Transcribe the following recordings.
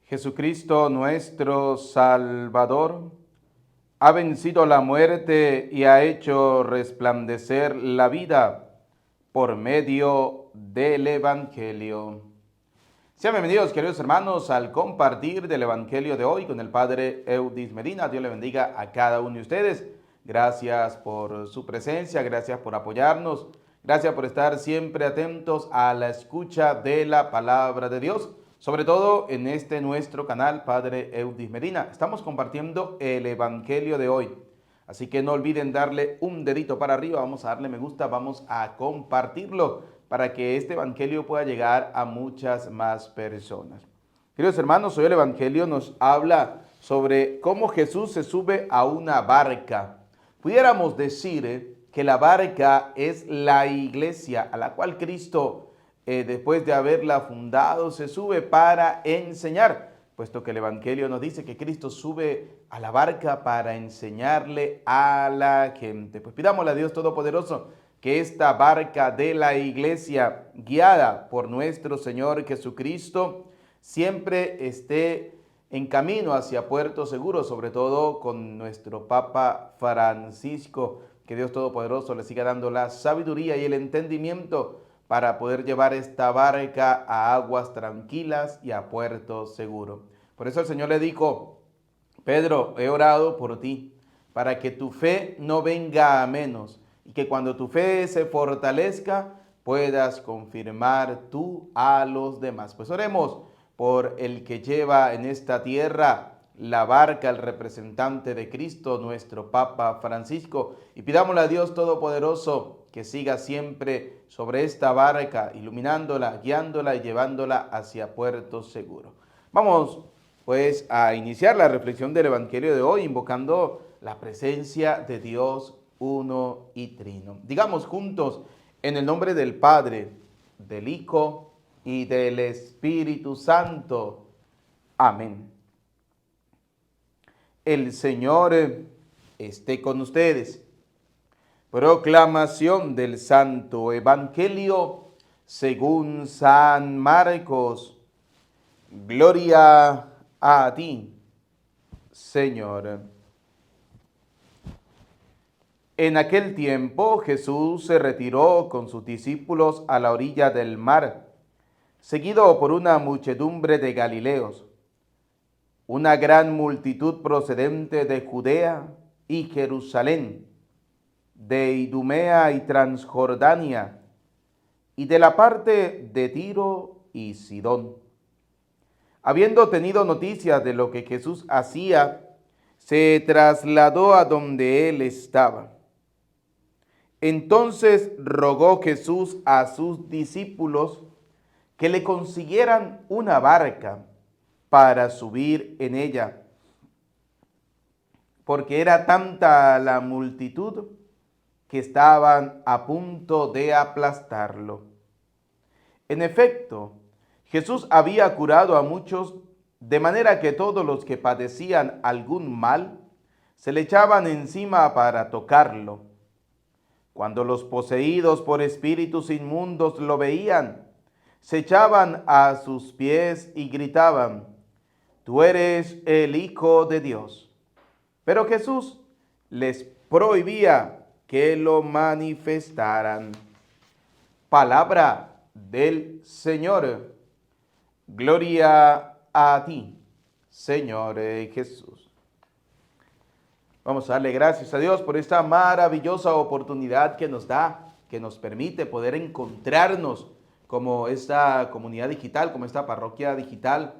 Jesucristo nuestro Salvador ha vencido la muerte y ha hecho resplandecer la vida por medio del Evangelio. Sean bienvenidos, queridos hermanos, al compartir del Evangelio de hoy con el Padre Eudis Medina. Dios le bendiga a cada uno de ustedes. Gracias por su presencia, gracias por apoyarnos, gracias por estar siempre atentos a la escucha de la palabra de Dios, sobre todo en este nuestro canal Padre Eudis Medina. Estamos compartiendo el Evangelio de hoy, así que no olviden darle un dedito para arriba, vamos a darle me gusta, vamos a compartirlo para que este Evangelio pueda llegar a muchas más personas. Queridos hermanos, hoy el Evangelio nos habla sobre cómo Jesús se sube a una barca. Pudiéramos decir que la barca es la iglesia a la cual Cristo, después de haberla fundado, se sube para enseñar, puesto que el Evangelio nos dice que Cristo sube a la barca para enseñarle a la gente. Pues pidámosle a Dios Todopoderoso que esta barca de la iglesia, guiada por nuestro Señor Jesucristo, siempre esté en camino hacia puerto seguro, sobre todo con nuestro Papa Francisco. Que Dios Todopoderoso le siga dando la sabiduría y el entendimiento para poder llevar esta barca a aguas tranquilas y a puerto seguro. Por eso el Señor le dijo: Pedro, he orado por ti, para que tu fe no venga a menos, y que cuando tu fe se fortalezca, puedas confirmar tú a los demás. Pues oremos por el que lleva en esta tierra la barca, el representante de Cristo, nuestro Papa Francisco, y pidámosle a Dios Todopoderoso que siga siempre sobre esta barca, iluminándola, guiándola y llevándola hacia puerto seguro. Vamos pues a iniciar la reflexión del Evangelio de hoy, invocando la presencia de Dios uno y trino. Digamos juntos, en el nombre del Padre, del Hijo y del Espíritu Santo. Amén. El Señor esté con ustedes. Proclamación del Santo Evangelio según San Marcos. Gloria a ti, Señor. En aquel tiempo Jesús se retiró con sus discípulos a la orilla del mar, seguido por una muchedumbre de Galileos. Una gran multitud procedente de Judea y Jerusalén, de Idumea y Transjordania, y de la parte de Tiro y Sidón. Habiendo tenido noticias de lo que Jesús hacía, se trasladó a donde él estaba. Entonces rogó Jesús a sus discípulos que le consiguieran una barca para subir en ella, porque era tanta la multitud que estaban a punto de aplastarlo. En efecto, Jesús había curado a muchos, de manera que todos los que padecían algún mal se le echaban encima para tocarlo. Cuando los poseídos por espíritus inmundos lo veían, se echaban a sus pies y gritaban: Tú eres el Hijo de Dios. Pero Jesús les prohibía que lo manifestaran. Palabra del Señor. Gloria a ti, Señor Jesús. Vamos a darle gracias a Dios por esta maravillosa oportunidad que nos da, que nos permite poder encontrarnos como esta comunidad digital, como esta parroquia digital,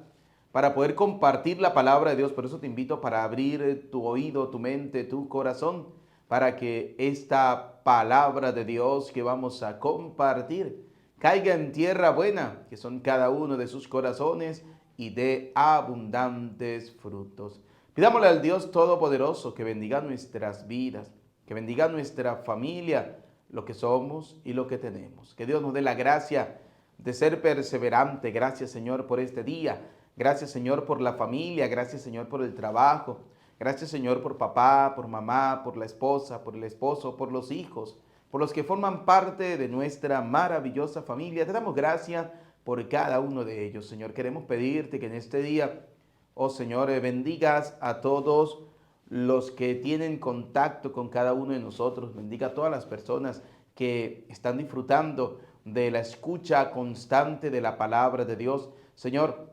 para poder compartir la palabra de Dios. Por eso te invito para abrir tu oído, tu mente, tu corazón, para que esta palabra de Dios que vamos a compartir caiga en tierra buena, que son cada uno de sus corazones, y dé abundantes frutos. Pidámosle al Dios Todopoderoso que bendiga nuestras vidas, que bendiga nuestra familia, lo que somos y lo que tenemos. Que Dios nos dé la gracia de ser perseverante. Gracias, Señor, por este día. Gracias, Señor, por la familia. Gracias, Señor, por el trabajo. Gracias, Señor, por papá, por mamá, por la esposa, por el esposo, por los hijos, por los que forman parte de nuestra maravillosa familia. Te damos gracias por cada uno de ellos, Señor. Queremos pedirte que en este día Oh Señor, bendigas a todos los que tienen contacto con cada uno de nosotros. Bendiga a todas las personas que están disfrutando de la escucha constante de la palabra de Dios. Señor,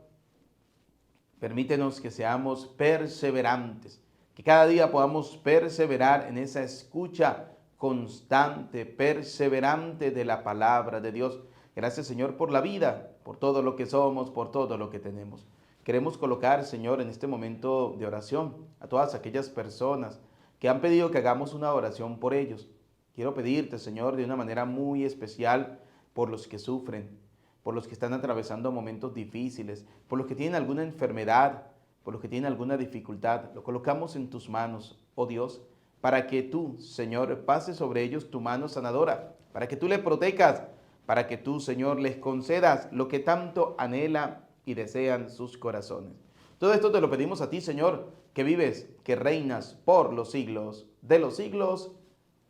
permítenos que seamos perseverantes, que cada día podamos perseverar en esa escucha constante, perseverante de la palabra de Dios. Gracias, Señor, por la vida, por todo lo que somos, por todo lo que tenemos. Queremos colocar, Señor, en este momento de oración a todas aquellas personas que han pedido que hagamos una oración por ellos. Quiero pedirte, Señor, de una manera muy especial por los que sufren, por los que están atravesando momentos difíciles, por los que tienen alguna enfermedad, por los que tienen alguna dificultad. Lo colocamos en tus manos, oh Dios, para que tú, Señor, pases sobre ellos tu mano sanadora, para que tú les protejas, para que tú, Señor, les concedas lo que tanto anhela y desean sus corazones. Todo esto te lo pedimos a ti, Señor, que vives, que reinas por los siglos de los siglos.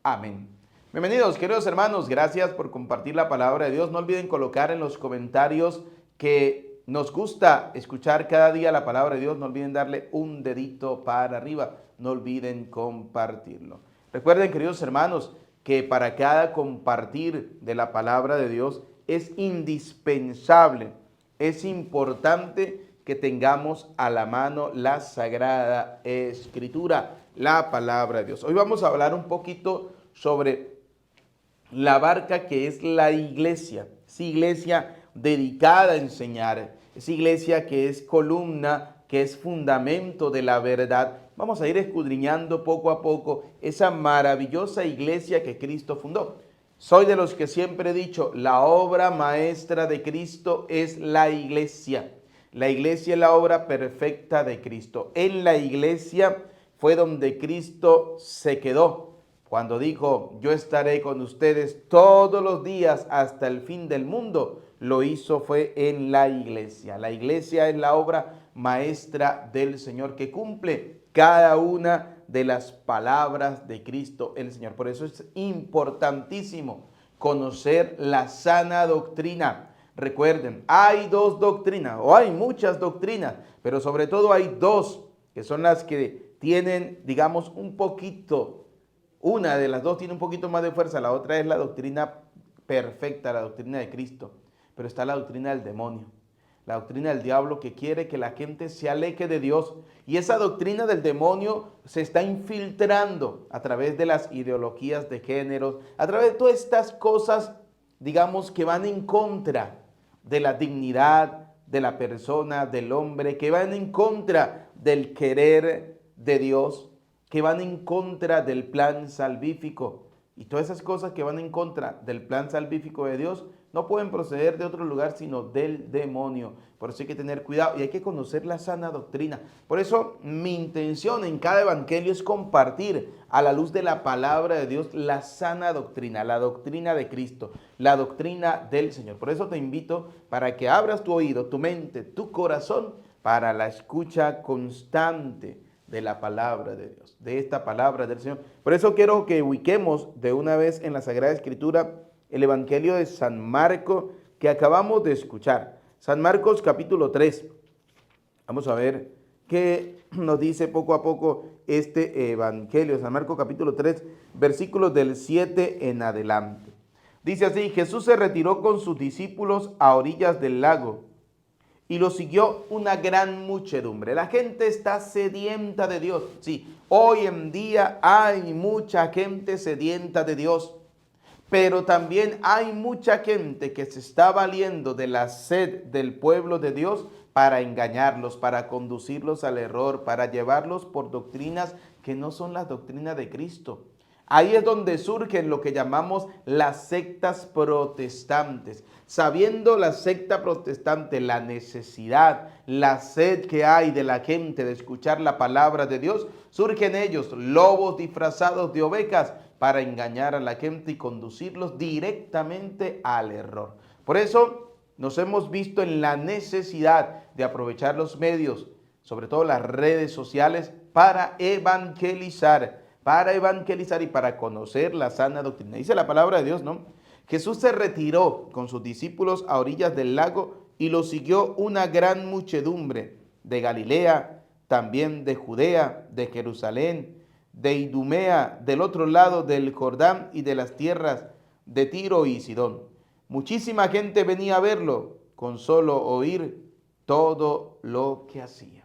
Amén. Bienvenidos, queridos hermanos, gracias por compartir la palabra de Dios. No olviden colocar en los comentarios que nos gusta escuchar cada día la palabra de Dios. No olviden darle un dedito para arriba. No olviden compartirlo. Recuerden, queridos hermanos, que para cada compartir de la palabra de Dios es indispensable, es importante que tengamos a la mano la Sagrada Escritura, la palabra de Dios. Hoy vamos a hablar un poquito sobre la barca que es la iglesia. Es iglesia dedicada a enseñar, es iglesia que es columna, que es fundamento de la verdad. Vamos a ir escudriñando poco a poco esa maravillosa iglesia que Cristo fundó. Soy de los que siempre he dicho, la obra maestra de Cristo es la iglesia. La iglesia es la obra perfecta de Cristo. En la iglesia fue donde Cristo se quedó. Cuando dijo, yo estaré con ustedes todos los días hasta el fin del mundo, lo hizo fue en la iglesia. La iglesia es la obra maestra del Señor que cumple cada una de las palabras de Cristo el Señor. Por eso es importantísimo conocer la sana doctrina. Recuerden, hay dos doctrinas, o hay muchas doctrinas, pero sobre todo hay dos que son las que tienen, digamos, un poquito, una de las dos tiene un poquito más de fuerza, la otra es la doctrina perfecta, la doctrina de Cristo, pero está la doctrina del demonio. La doctrina del diablo que quiere que la gente se aleje de Dios. Y esa doctrina del demonio se está infiltrando a través de las ideologías de género, a través de todas estas cosas, digamos, que van en contra de la dignidad de la persona, del hombre, que van en contra del querer de Dios, que van en contra del plan salvífico. Y todas esas cosas que van en contra del plan salvífico de Dios no pueden proceder de otro lugar sino del demonio. Por eso hay que tener cuidado y hay que conocer la sana doctrina. Por eso mi intención en cada evangelio es compartir a la luz de la palabra de Dios la sana doctrina, la doctrina de Cristo, la doctrina del Señor. Por eso te invito para que abras tu oído, tu mente, tu corazón para la escucha constante de la palabra de Dios, de esta palabra del Señor. Por eso quiero que ubiquemos de una vez en la Sagrada Escritura el Evangelio de San Marcos que acabamos de escuchar. San Marcos capítulo 3. Vamos a ver qué nos dice poco a poco este Evangelio. San Marcos capítulo 3, versículos del 7 en adelante. Dice así, Jesús se retiró con sus discípulos a orillas del lago y lo siguió una gran muchedumbre. La gente está sedienta de Dios. Sí, hoy en día hay mucha gente sedienta de Dios. Pero también hay mucha gente que se está valiendo de la sed del pueblo de Dios para engañarlos, para conducirlos al error, para llevarlos por doctrinas que no son las doctrinas de Cristo. Ahí es donde surgen lo que llamamos las sectas protestantes. Sabiendo la secta protestante la necesidad, la sed que hay de la gente de escuchar la palabra de Dios, surgen ellos, lobos disfrazados de ovejas, para engañar a la gente y conducirlos directamente al error. Por eso nos hemos visto en la necesidad de aprovechar los medios, sobre todo las redes sociales, para evangelizar y para conocer la sana doctrina. Dice la palabra de Dios, ¿no? Jesús se retiró con sus discípulos a orillas del lago y lo siguió una gran muchedumbre. de Galilea, también de Judea, de Jerusalén, de Idumea, del otro lado del Jordán y de las tierras de Tiro y Sidón. Muchísima gente venía a verlo con solo oír todo lo que hacía.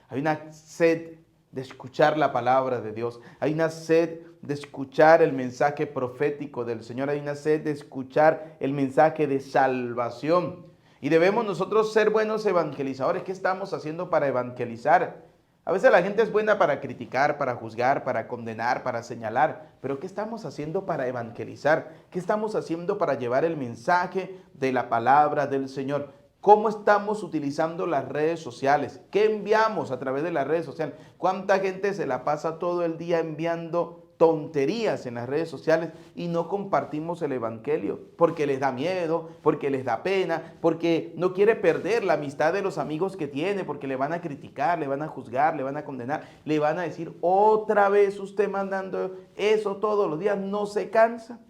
Hay una sed de escuchar la palabra de Dios. Hay una sed de escuchar el mensaje profético del Señor. Hay una sed de escuchar el mensaje de salvación. Y debemos nosotros ser buenos evangelizadores. ¿Qué estamos haciendo para evangelizar? A veces la gente es buena para criticar, para juzgar, para condenar, para señalar. Pero ¿qué estamos haciendo para evangelizar? ¿Qué estamos haciendo para llevar el mensaje de la palabra del Señor? ¿Cómo estamos utilizando las redes sociales? ¿Qué enviamos a través de las redes sociales? ¿Cuánta gente se la pasa todo el día enviando tonterías en las redes sociales y no compartimos el evangelio? Porque les da miedo, porque les da pena, porque no quiere perder la amistad de los amigos que tiene, porque le van a criticar, le van a juzgar, le van a condenar, le van a decir otra vez usted mandando eso todos los días, ¿no se cansa?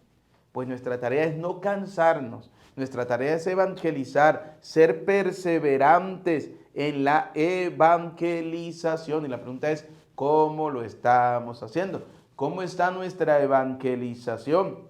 Pues nuestra tarea es no cansarnos. Nuestra tarea es evangelizar, ser perseverantes en la evangelización. Y la pregunta es, ¿cómo lo estamos haciendo? ¿Cómo está nuestra evangelización?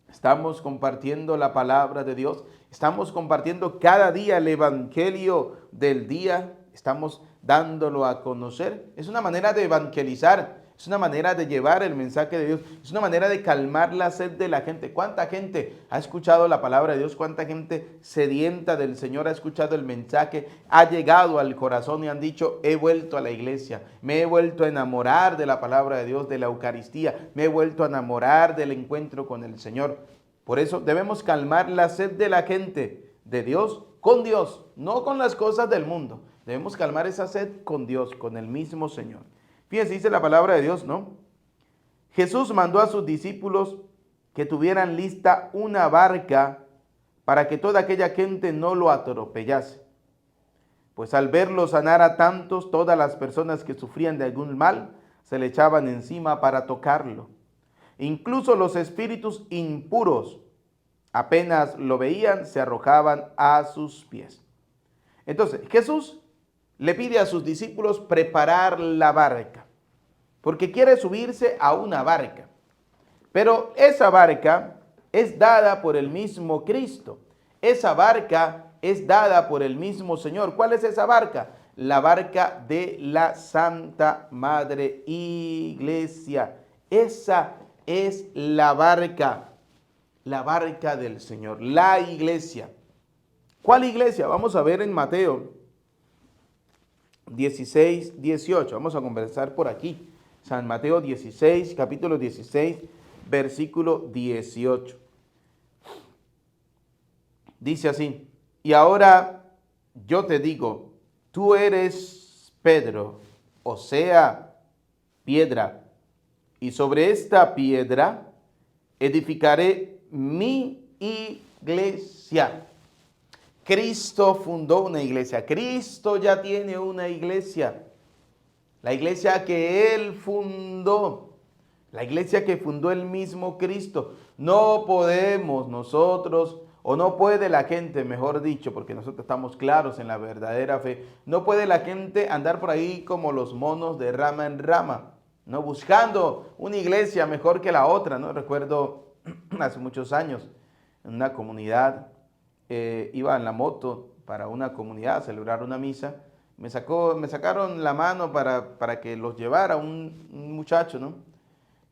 ¿Estamos compartiendo la palabra de Dios? ¿Estamos compartiendo cada día el evangelio del día? ¿Estamos dándolo a conocer? Es una manera de evangelizar. Es una manera de llevar el mensaje de Dios. Es una manera de calmar la sed de la gente. ¿Cuánta gente ha escuchado la palabra de Dios? ¿Cuánta gente sedienta del Señor ha escuchado el mensaje? Ha llegado al corazón y han dicho, he vuelto a la iglesia. Me he vuelto a enamorar de la palabra de Dios, de la Eucaristía. Me he vuelto a enamorar del encuentro con el Señor. Por eso debemos calmar la sed de la gente, de Dios, no con las cosas del mundo. Debemos calmar esa sed con Dios, con el mismo Señor. Fíjense, dice la palabra de Dios, ¿no? Jesús mandó a sus discípulos que tuvieran lista una barca para que toda aquella gente no lo atropellase. Pues al verlo sanar a tantos, todas las personas que sufrían de algún mal se le echaban encima para tocarlo. Incluso los espíritus impuros, apenas lo veían, se arrojaban a sus pies. Entonces, Jesús le pide a sus discípulos preparar la barca, porque quiere subirse a una barca. Pero esa barca es dada por el mismo Cristo. Esa barca es dada por el mismo Señor. ¿Cuál es esa barca? La barca de la Santa Madre Iglesia. Esa es la barca del Señor, la iglesia. ¿Cuál iglesia? Vamos a ver en Mateo 16, 18. Vamos a conversar por aquí. San Mateo 16, capítulo 16, versículo 18. Dice así, y ahora yo te digo, tú eres Pedro, o sea, piedra, y sobre esta piedra edificaré mi iglesia. Cristo fundó una iglesia. Cristo ya tiene una iglesia. La iglesia que Él fundó. La iglesia que fundó el mismo Cristo. No podemos nosotros, o no puede la gente, mejor dicho, porque nosotros estamos claros en la verdadera fe, no puede la gente andar por ahí como los monos de rama en rama, ¿no? Buscando una iglesia mejor que la otra, ¿no? Recuerdo hace muchos años en una comunidad, iba en la moto para una comunidad a celebrar una misa. Me sacaron la mano para que los llevara un muchacho, ¿no?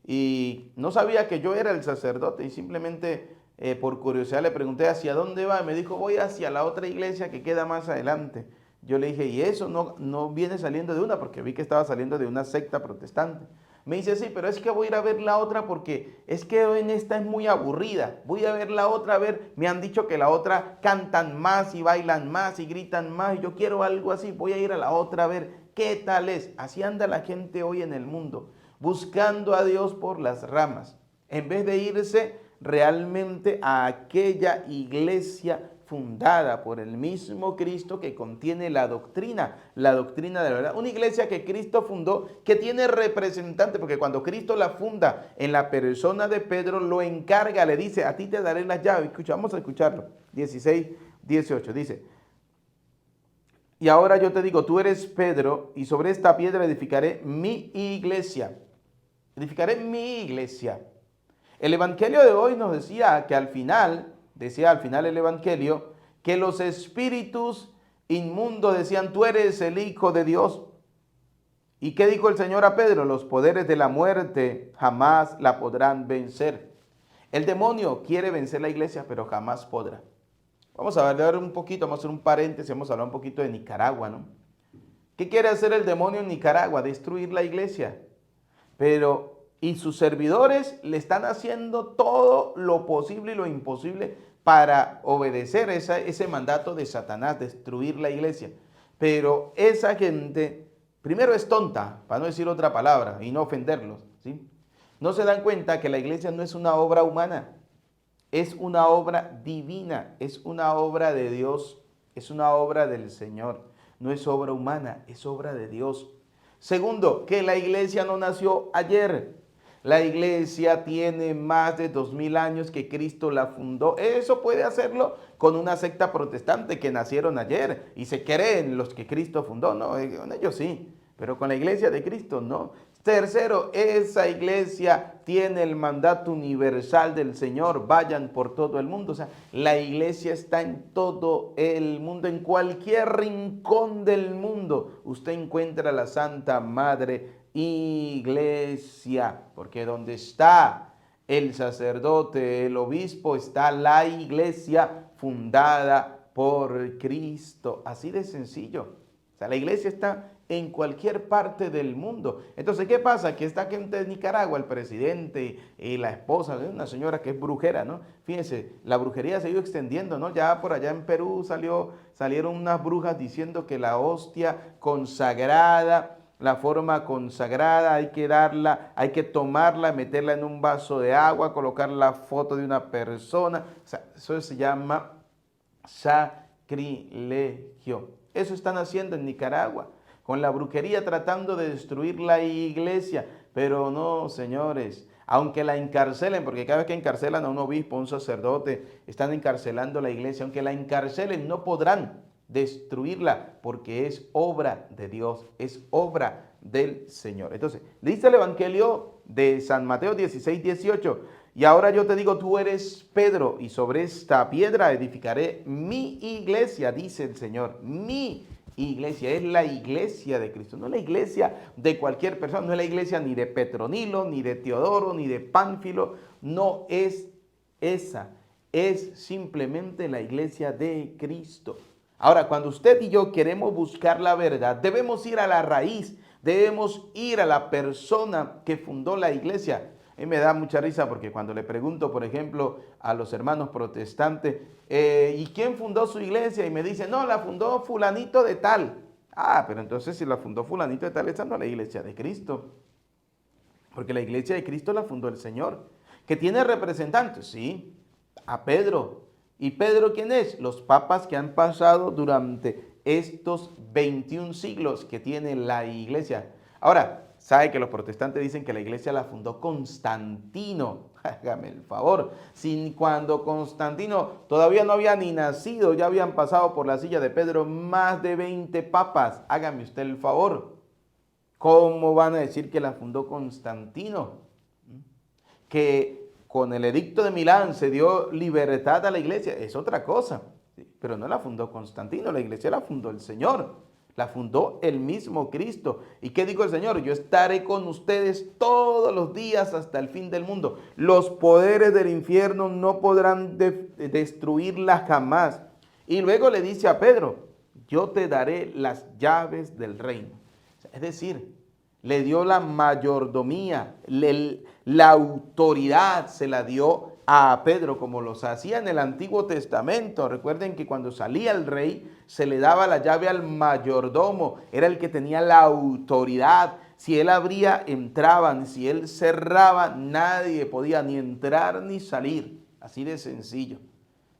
Y no sabía que yo era el sacerdote y simplemente por curiosidad le pregunté hacia dónde va y me dijo, voy hacia la otra iglesia que queda más adelante. Yo le dije, ¿y eso no viene saliendo de una? Porque vi que estaba saliendo de una secta protestante. Me dice, sí, pero es que voy a ir a ver la otra porque es que en esta es muy aburrida. Voy a ver la otra, a ver, me han dicho que la otra cantan más y bailan más y gritan más. Y yo quiero algo así, voy a ir a la otra a ver qué tal es. Así anda la gente hoy en el mundo, buscando a Dios por las ramas, en vez de irse realmente a aquella iglesia fundada por el mismo Cristo que contiene la doctrina de la verdad. Una iglesia que Cristo fundó, que tiene representante, porque cuando Cristo la funda en la persona de Pedro, lo encarga, le dice, a ti te daré las llaves. Vamos a escucharlo. 16, 18, dice, Y ahora yo te digo, tú eres Pedro, y sobre esta piedra edificaré mi iglesia. Edificaré mi iglesia. El Evangelio de hoy nos decía que decía al final el Evangelio, que los espíritus inmundos decían, tú eres el Hijo de Dios. ¿Y qué dijo el Señor a Pedro? Los poderes de la muerte jamás la podrán vencer. El demonio quiere vencer la iglesia, pero jamás podrá. Vamos a hablar un poquito, vamos a hacer un paréntesis, vamos a hablar un poquito de Nicaragua, ¿no? ¿Qué quiere hacer el demonio en Nicaragua? Destruir la iglesia. Y sus servidores le están haciendo todo lo posible y lo imposible para obedecer ese mandato de Satanás, destruir la iglesia. Pero esa gente, primero es tonta, para no decir otra palabra, y no ofenderlos, ¿sí? No se dan cuenta que la iglesia no es una obra humana, es una obra divina, es una obra de Dios, es una obra del Señor. No es obra humana, es obra de Dios. Segundo, que la iglesia no nació ayer. La iglesia tiene más de 2000 años que Cristo la fundó. Eso puede hacerlo con una secta protestante que nacieron ayer y se creen los que Cristo fundó. No, con ellos sí, pero con la iglesia de Cristo no. Tercero, esa iglesia tiene el mandato universal del Señor. Vayan por todo el mundo. O sea, la iglesia está en todo el mundo, en cualquier rincón del mundo. Usted encuentra la Santa Madre Iglesia, porque donde está el sacerdote, el obispo, está la iglesia fundada por Cristo. Así de sencillo. O sea, la iglesia está en cualquier parte del mundo. Entonces, ¿qué pasa? Que esta gente de Nicaragua, el presidente y la esposa de una señora que es brujera, ¿no? Fíjense, la brujería se ha ido extendiendo, ¿no? Ya por allá en Perú salieron unas brujas diciendo que la hostia consagrada, la forma consagrada, hay que darla, hay que tomarla, meterla en un vaso de agua, colocar la foto de una persona. O sea, eso se llama sacrilegio. Eso están haciendo en Nicaragua, con la brujería tratando de destruir la iglesia. Pero no, señores, aunque la encarcelen, porque cada vez que encarcelan a un obispo, a un sacerdote, están encarcelando la iglesia, aunque la encarcelen, no podrán destruirla, porque es obra de Dios, es obra del Señor. Entonces, dice el Evangelio de San Mateo 16:18, y ahora yo te digo, tú eres Pedro, y sobre esta piedra edificaré mi iglesia, dice el Señor. Mi iglesia es la iglesia de Cristo, no la iglesia de cualquier persona, no es la iglesia ni de Petronilo, ni de Teodoro, ni de Pánfilo, no es esa, es simplemente la iglesia de Cristo. Ahora, cuando usted y yo queremos buscar la verdad, debemos ir a la raíz, debemos ir a la persona que fundó la iglesia. A mí me da mucha risa porque cuando le pregunto, por ejemplo, a los hermanos protestantes, ¿y quién fundó su iglesia? Y me dicen, no, la fundó fulanito de tal. Ah, pero entonces si la fundó fulanito de tal, esa no es la iglesia de Cristo. Porque la iglesia de Cristo la fundó el Señor. ¿Que tiene representantes? Sí, a Pedro. ¿Y Pedro quién es? Los papas que han pasado durante estos 21 siglos que tiene la iglesia. Ahora, sabe que los protestantes dicen que la iglesia la fundó Constantino. Hágame el favor. Cuando Constantino todavía no había ni nacido, ya habían pasado por la silla de Pedro más de 20 papas. Hágame usted el favor. ¿Cómo van a decir que la fundó Constantino? Que con el edicto de Milán se dio libertad a la iglesia, es otra cosa, ¿sí? Pero no la fundó Constantino, la iglesia la fundó el Señor, la fundó el mismo Cristo. ¿Y qué dijo el Señor? Yo estaré con ustedes todos los días hasta el fin del mundo. Los poderes del infierno no podrán destruirla jamás. Y luego le dice a Pedro, yo te daré las llaves del reino. Es decir, le dio la mayordomía, la autoridad se la dio a Pedro, como los hacía en el Antiguo Testamento. Recuerden que cuando salía el rey, se le daba la llave al mayordomo, era el que tenía la autoridad. Si él abría, entraban, si él cerraba, nadie podía ni entrar ni salir. Así de sencillo.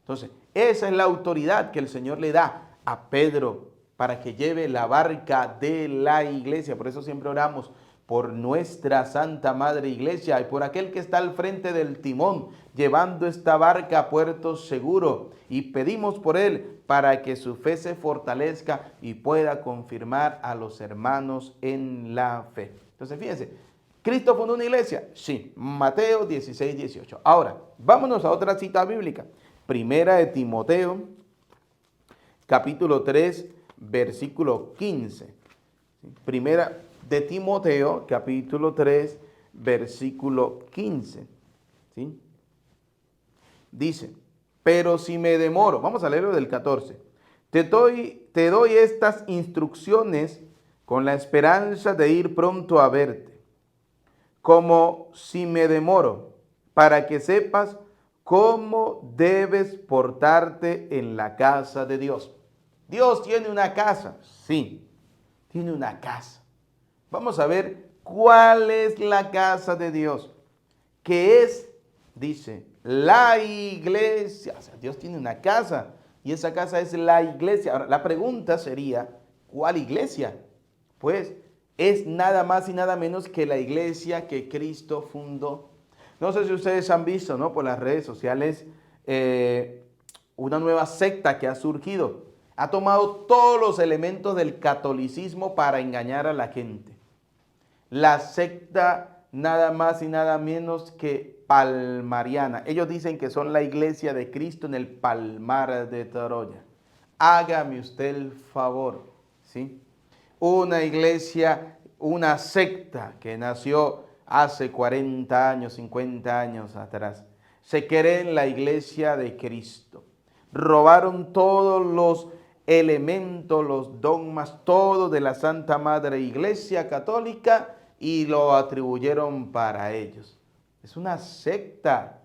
Entonces, esa es la autoridad que el Señor le da a Pedro para que lleve la barca de la iglesia. Por eso siempre oramos, por nuestra Santa Madre Iglesia y por aquel que está al frente del timón, llevando esta barca a puerto seguro. Y pedimos por él para que su fe se fortalezca y pueda confirmar a los hermanos en la fe. Entonces, fíjense, ¿Cristo fundó una iglesia? Sí, Mateo 16, 18. Ahora, vámonos a otra cita bíblica. Primera de Timoteo, capítulo 3, versículo 15. Primera de Timoteo, capítulo 3, versículo 15. ¿Sí? Dice, pero si me demoro, vamos a leerlo del 14. Te doy estas instrucciones con la esperanza de ir pronto a verte, como si me demoro, para que sepas cómo debes portarte en la casa de Dios. Dios tiene una casa, sí, tiene una casa. Vamos a ver cuál es la casa de Dios, que es, dice, la iglesia. O sea, Dios tiene una casa y esa casa es la iglesia. Ahora, la pregunta sería, ¿cuál iglesia? Pues es nada más y nada menos que la iglesia que Cristo fundó. No sé si ustedes han visto, ¿no?, por las redes sociales una nueva secta que ha surgido. Ha tomado todos los elementos del catolicismo para engañar a la gente. La secta nada más y nada menos que palmariana. Ellos dicen que son la iglesia de Cristo en el Palmar de Troya. Hágame usted el favor, ¿sí? Una iglesia, una secta que nació hace 40 años, 50 años atrás. Se cree en la iglesia de Cristo. Robaron todos los elementos, los dogmas, todo de la Santa Madre Iglesia Católica y lo atribuyeron para ellos. Es una secta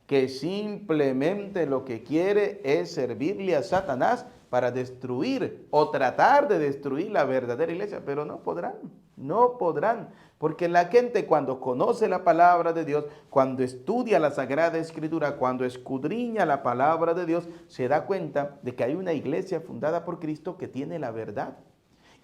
que simplemente lo que quiere es servirle a Satanás para destruir o tratar de destruir la verdadera iglesia, pero no podrán, porque la gente cuando conoce la palabra de Dios, cuando estudia la Sagrada Escritura, cuando escudriña la palabra de Dios, se da cuenta de que hay una iglesia fundada por Cristo que tiene la verdad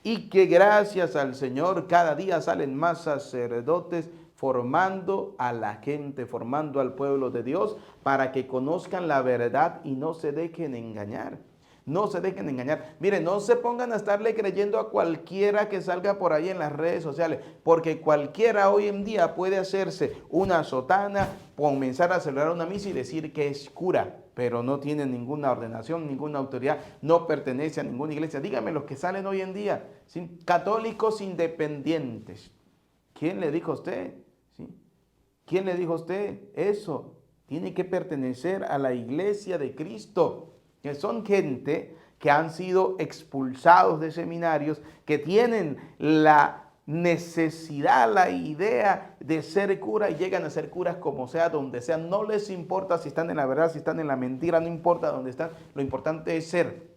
y que gracias al Señor cada día salen más sacerdotes formando a la gente, formando al pueblo de Dios para que conozcan la verdad y no se dejen engañar. No se dejen engañar. Miren, no se pongan a estarle creyendo a cualquiera que salga por ahí en las redes sociales, porque cualquiera hoy en día puede hacerse una sotana, comenzar a celebrar una misa y decir que es cura, pero no tiene ninguna ordenación, ninguna autoridad, no pertenece a ninguna iglesia. Dígame los que salen hoy en día, ¿sí? Católicos independientes. ¿Quién le dijo a usted? ¿Sí? ¿Quién le dijo a usted eso? Tiene que pertenecer a la iglesia de Cristo, que son gente que han sido expulsados de seminarios, que tienen la necesidad, la idea de ser cura y llegan a ser curas como sea, donde sea. No les importa si están en la verdad, si están en la mentira, no importa dónde están. Lo importante es ser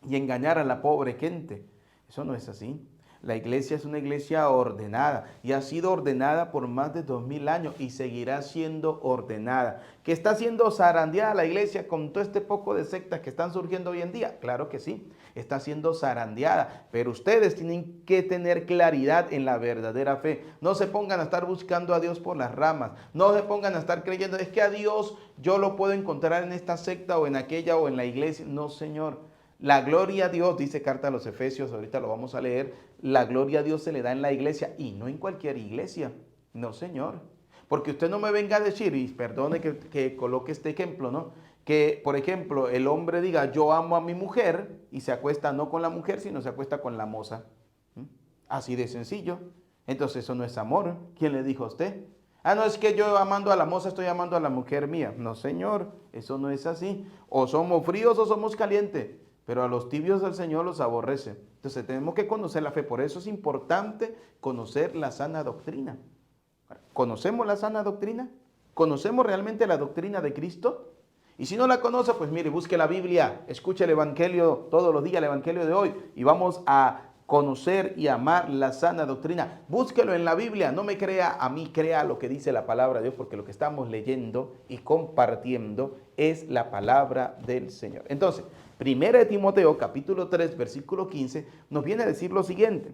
y engañar a la pobre gente. Eso no es así. La iglesia es una iglesia ordenada y ha sido ordenada por más de 2000 años y seguirá siendo ordenada. ¿Que está siendo zarandeada la iglesia con todo este poco de sectas que están surgiendo hoy en día? Claro que sí, está siendo zarandeada, pero ustedes tienen que tener claridad en la verdadera fe. No se pongan a estar buscando a Dios por las ramas, no se pongan a estar creyendo, es que a Dios yo lo puedo encontrar en esta secta o en aquella o en la iglesia. No, Señor. La gloria a Dios, dice carta a los Efesios, ahorita lo vamos a leer, la gloria a Dios se le da en la iglesia y no en cualquier iglesia. No, Señor. Porque usted no me venga a decir, y perdone que coloque este ejemplo, ¿no? Que, por ejemplo, el hombre diga, yo amo a mi mujer y se acuesta no con la mujer, sino se acuesta con la moza. Así de sencillo. Entonces eso no es amor. ¿Quién le dijo a usted? Ah, no, es que yo amando a la moza estoy amando a la mujer mía. No, Señor, eso no es así. O somos fríos o somos calientes. Pero a los tibios del Señor los aborrece. Entonces tenemos que conocer la fe. Por eso es importante conocer la sana doctrina. ¿Conocemos la sana doctrina? ¿Conocemos realmente la doctrina de Cristo? Y si no la conoce, pues mire, busque la Biblia, escuche el Evangelio todos los días, el Evangelio de hoy, y vamos a conocer y amar la sana doctrina. Búsquelo en la Biblia, no me crea a mí, crea lo que dice la palabra de Dios, porque lo que estamos leyendo y compartiendo es la palabra del Señor. Entonces, 1 de Timoteo, capítulo 3, versículo 15, nos viene a decir lo siguiente.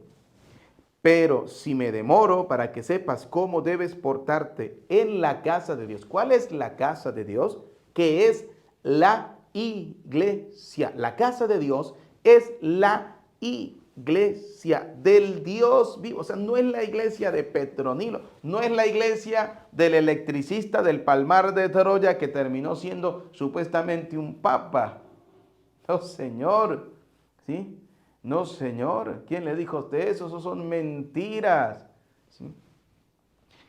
Pero si me demoro, para que sepas cómo debes portarte en la casa de Dios. ¿Cuál es la casa de Dios? Que es la iglesia. La casa de Dios es la iglesia del Dios vivo. O sea, no es la iglesia de Petronilo, no es la iglesia del electricista del Palmar de Troya que terminó siendo supuestamente un papa. No, señor, ¿sí? No, señor. ¿Quién le dijo a usted eso? Eso son mentiras. ¿Sí?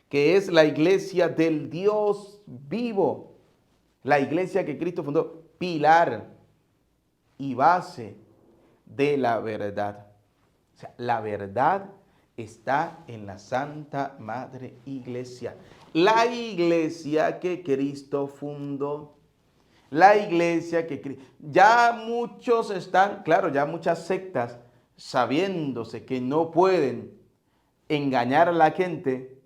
Que es la iglesia del Dios vivo. La iglesia que Cristo fundó, pilar y base de la verdad. O sea, la verdad está en la Santa Madre Iglesia. La iglesia que Cristo fundó. La iglesia que ya muchos están, claro, ya muchas sectas sabiéndose que no pueden engañar a la gente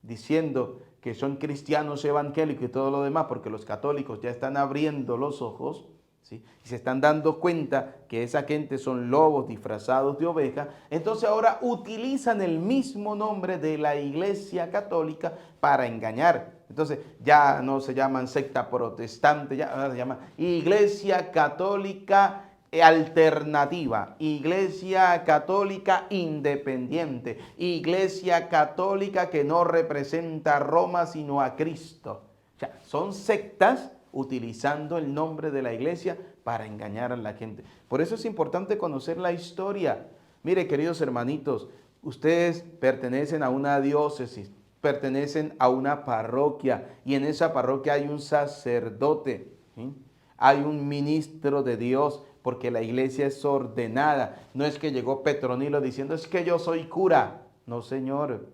diciendo que son cristianos evangélicos y todo lo demás, porque los católicos ya están abriendo los ojos, ¿sí? Y se están dando cuenta que esa gente son lobos disfrazados de ovejas. Entonces ahora utilizan el mismo nombre de la Iglesia Católica para engañar. Entonces ya no se llaman secta protestante, ya se llama Iglesia Católica alternativa, Iglesia Católica independiente, Iglesia Católica que no representa a Roma sino a Cristo. O sea, son sectas utilizando el nombre de la iglesia para engañar a la gente. Por eso es importante conocer la historia. Mire, queridos hermanitos, ustedes pertenecen a una diócesis, pertenecen a una parroquia y en esa parroquia hay un sacerdote, ¿sí? Hay un ministro de Dios, porque la iglesia es ordenada. No es que llegó Petronilo diciendo, es que yo soy cura. No, señor.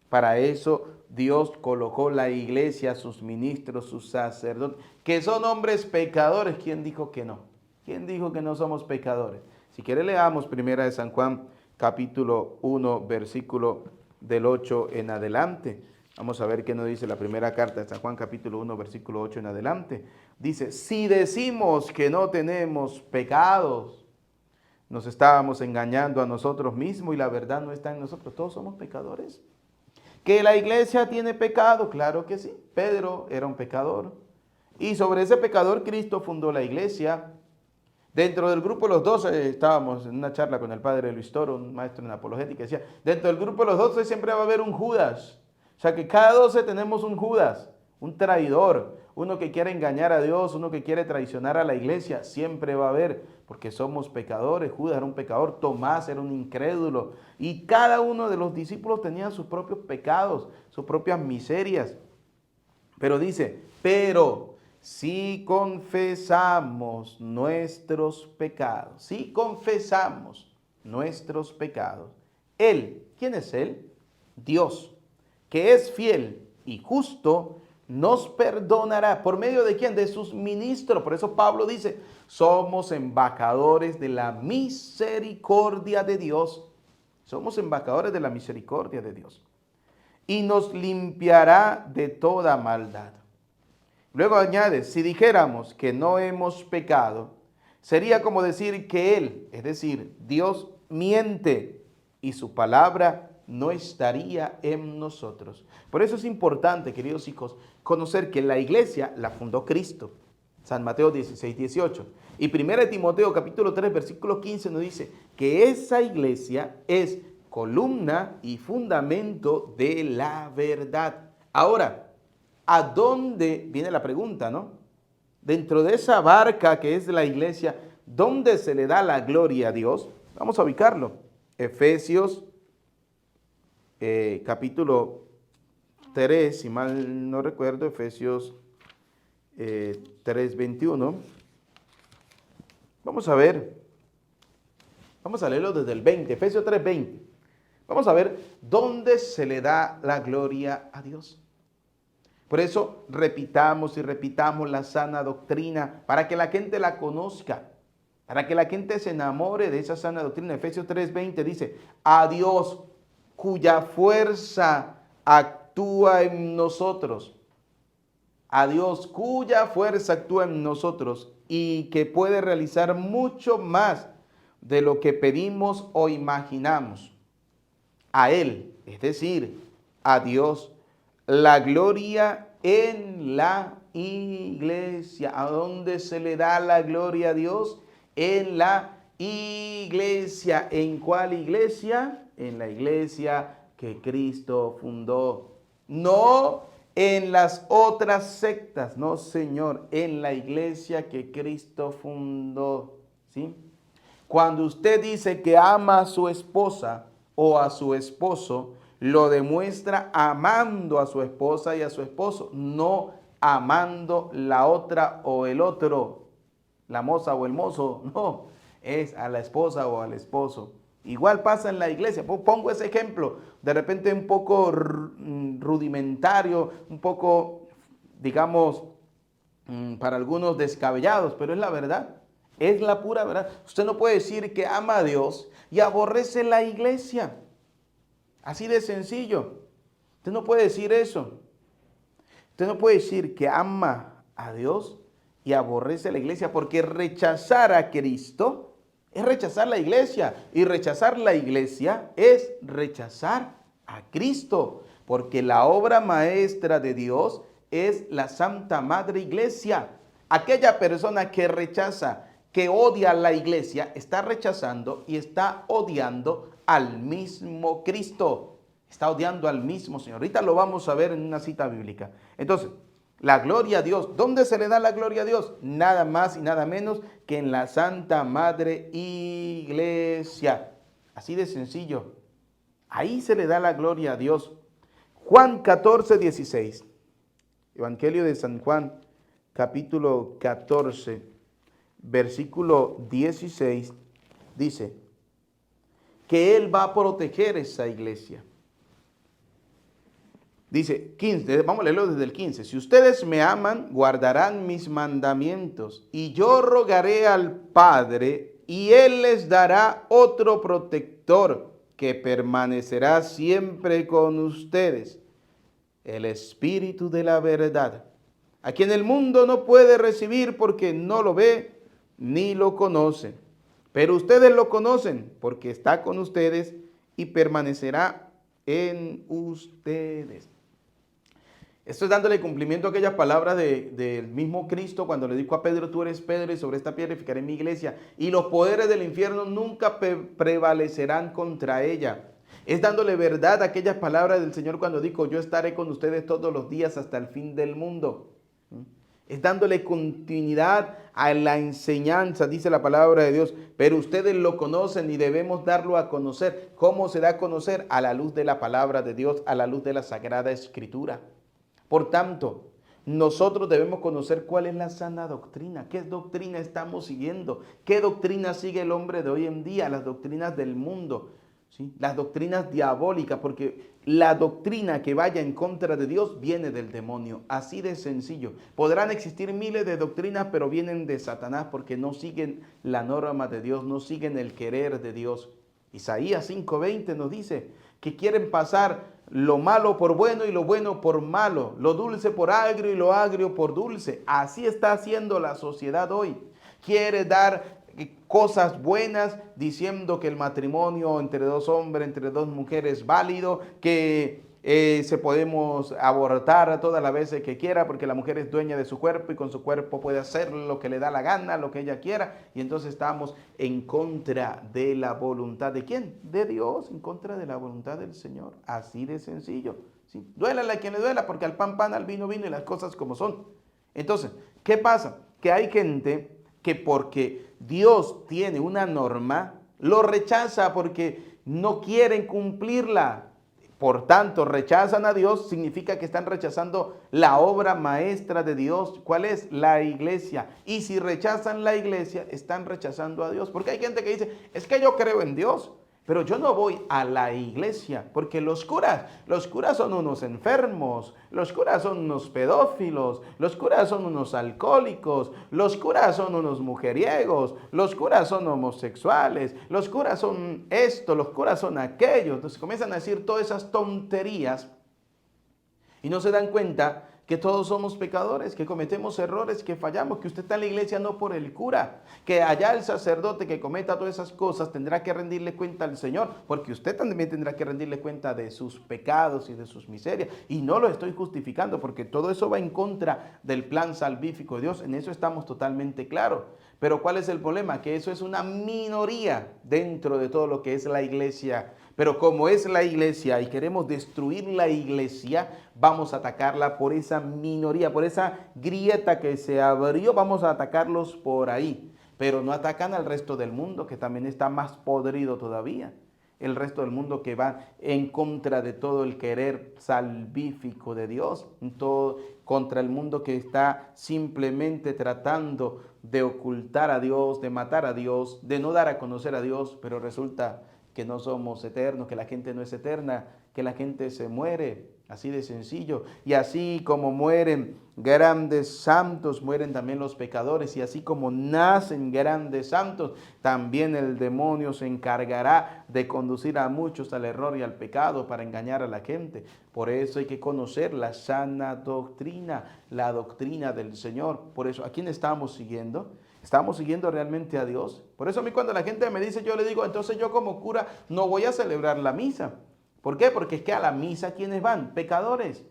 Para eso Dios colocó la iglesia, sus ministros, sus sacerdotes, que son hombres pecadores. ¿Quién dijo que no? ¿Quién dijo que no somos pecadores? Si quiere leamos primera de San Juan, capítulo 1, versículo del 8 en adelante. Vamos a ver qué nos dice la primera carta de San Juan, capítulo 1, versículo 8 en adelante. Dice, si decimos que no tenemos pecados, nos estábamos engañando a nosotros mismos y la verdad no está en nosotros. Todos somos pecadores. ¿Que la iglesia tiene pecado? Claro que sí. Pedro era un pecador. Y sobre ese pecador Cristo fundó la iglesia. Dentro del grupo de los 12, estábamos en una charla con el padre Luis Toro, un maestro en apologética, decía, dentro del grupo de los 12 siempre va a haber un Judas. O sea que cada 12 tenemos un Judas, un traidor, uno que quiere engañar a Dios, uno que quiere traicionar a la iglesia, siempre va a haber, porque somos pecadores. Judas era un pecador, Tomás era un incrédulo, y cada uno de los discípulos tenía sus propios pecados, sus propias miserias. Pero dice, pero si confesamos nuestros pecados, si confesamos nuestros pecados, Él, ¿quién es Él? Dios, que es fiel y justo, nos perdonará. ¿Por medio de quién? De sus ministros. Por eso Pablo dice, somos embajadores de la misericordia de Dios. Somos embajadores de la misericordia de Dios. Y nos limpiará de toda maldad. Luego añade, si dijéramos que no hemos pecado, sería como decir que Él, es decir, Dios, miente y su palabra no estaría en nosotros. Por eso es importante, queridos hijos, conocer que la iglesia la fundó Cristo. San Mateo 16, 18. Y 1 Timoteo capítulo 3, versículo 15 nos dice que esa iglesia es columna y fundamento de la verdad. Ahora, ¿a dónde viene la pregunta, no? Dentro de esa barca que es la iglesia, ¿dónde se le da la gloria a Dios? Vamos a ubicarlo. Efesios capítulo 3, si mal no recuerdo, Efesios 3, 21. Vamos a ver. Vamos a leerlo desde el 20, Efesios 3, 20. Vamos a ver dónde se le da la gloria a Dios. Por eso repitamos y repitamos la sana doctrina para que la gente la conozca, para que la gente se enamore de esa sana doctrina. Efesios 3:20 dice, a Dios cuya fuerza actúa en nosotros. A Dios cuya fuerza actúa en nosotros y que puede realizar mucho más de lo que pedimos o imaginamos, a Él, es decir, a Dios, la gloria en la iglesia. ¿A dónde se le da la gloria a Dios? En la iglesia. ¿En cuál iglesia? En la iglesia que Cristo fundó. No en las otras sectas, no, Señor, en la iglesia que Cristo fundó. ¿Sí? Cuando usted dice que ama a su esposa o a su esposo, lo demuestra amando a su esposa y a su esposo, no amando la otra o el otro, la moza o el mozo, no, es a la esposa o al esposo. Igual pasa en la iglesia. Pongo ese ejemplo, de repente un poco rudimentario, un poco, digamos, para algunos descabellados, pero es la verdad. Es la pura verdad. Usted no puede decir que ama a Dios y aborrece la iglesia. Así de sencillo. Usted no puede decir eso. Usted no puede decir que ama a Dios y aborrece la iglesia, porque rechazar a Cristo es rechazar la iglesia. Y rechazar la iglesia es rechazar a Cristo. Porque la obra maestra de Dios es la Santa Madre Iglesia. Aquella persona que rechaza, que odia a la iglesia, está rechazando y está odiando al mismo Cristo. Está odiando al mismo Señor. Ahorita lo vamos a ver en una cita bíblica. Entonces, la gloria a Dios. ¿Dónde se le da la gloria a Dios? Nada más y nada menos que en la Santa Madre Iglesia. Así de sencillo. Ahí se le da la gloria a Dios. Juan 14, 16. Evangelio de San Juan, capítulo 14, versículo 16, dice que Él va a proteger esa iglesia. Dice 15, vamos a leerlo desde el 15. Si ustedes me aman, guardarán mis mandamientos, y yo rogaré al Padre, y Él les dará otro protector que permanecerá siempre con ustedes, el Espíritu de la verdad, a quien el mundo no puede recibir porque no lo ve ni lo conoce. Pero ustedes lo conocen porque está con ustedes y permanecerá en ustedes. Esto es dándole cumplimiento a aquellas palabras del mismo Cristo cuando le dijo a Pedro: tú eres Pedro y sobre esta piedra edificaré mi iglesia, y los poderes del infierno nunca prevalecerán contra ella. Es dándole verdad a aquellas palabras del Señor cuando dijo: yo estaré con ustedes todos los días hasta el fin del mundo. Es dándole continuidad a la enseñanza, dice la palabra de Dios. Pero ustedes lo conocen y debemos darlo a conocer. ¿Cómo se da a conocer? A la luz de la palabra de Dios, a la luz de la Sagrada Escritura. Por tanto, nosotros debemos conocer cuál es la sana doctrina, qué doctrina estamos siguiendo, qué doctrina sigue el hombre de hoy en día, las doctrinas del mundo, ¿sí? Las doctrinas diabólicas, porque la doctrina que vaya en contra de Dios viene del demonio, así de sencillo. Podrán existir miles de doctrinas, pero vienen de Satanás porque no siguen la norma de Dios, no siguen el querer de Dios. Isaías 5:20 nos dice que quieren pasar lo malo por bueno y lo bueno por malo, lo dulce por agrio y lo agrio por dulce. Así está haciendo la sociedad hoy. Quiere dar cosas buenas diciendo que el matrimonio entre dos hombres, entre dos mujeres es válido, que se podemos abortar todas las veces que quiera porque la mujer es dueña de su cuerpo y con su cuerpo puede hacer lo que le da la gana, lo que ella quiera, y entonces estamos en contra de la voluntad ¿de quién? De Dios, en contra de la voluntad del Señor, así de sencillo, ¿sí? Duélale a quien le duela, porque al pan pan, al vino vino y las cosas como son. Entonces, ¿qué pasa? Que hay gente que porque Dios tiene una norma, lo rechaza porque no quieren cumplirla. Por tanto, rechazan a Dios, significa que están rechazando la obra maestra de Dios. ¿Cuál es? La iglesia. Y si rechazan la iglesia, están rechazando a Dios. Porque hay gente que dice: es que yo creo en Dios, pero yo no voy a la iglesia, porque los curas son unos enfermos, los curas son unos pedófilos, los curas son unos alcohólicos, los curas son unos mujeriegos, los curas son homosexuales, los curas son esto, los curas son aquello. Entonces comienzan a decir todas esas tonterías y no se dan cuenta que todos somos pecadores, que cometemos errores, que fallamos, que usted está en la iglesia no por el cura, que allá el sacerdote que cometa todas esas cosas tendrá que rendirle cuenta al Señor, porque usted también tendrá que rendirle cuenta de sus pecados y de sus miserias. Y no lo estoy justificando, porque todo eso va en contra del plan salvífico de Dios, en eso estamos totalmente claros. Pero ¿cuál es el problema? Que eso es una minoría dentro de todo lo que es la iglesia. Pero como es la iglesia y queremos destruir la iglesia, vamos a atacarla por esa minoría, por esa grieta que se abrió, vamos a atacarlos por ahí. Pero no atacan al resto del mundo, que también está más podrido todavía. El resto del mundo que va en contra de todo el querer salvífico de Dios, todo, contra el mundo que está simplemente tratando de ocultar a Dios, de matar a Dios, de no dar a conocer a Dios, pero resulta que no somos eternos, que la gente no es eterna, que la gente se muere, así de sencillo. Y así como mueren grandes santos, mueren también los pecadores. Y así como nacen grandes santos, también el demonio se encargará de conducir a muchos al error y al pecado para engañar a la gente. Por eso hay que conocer la sana doctrina, la doctrina del Señor. Por eso, ¿a quién estamos siguiendo? ¿Estamos siguiendo realmente a Dios? Por eso a mí cuando la gente me dice, yo le digo, entonces yo como cura no voy a celebrar la misa. ¿Por qué? Porque es que a la misa, ¿quiénes van? Pecadores.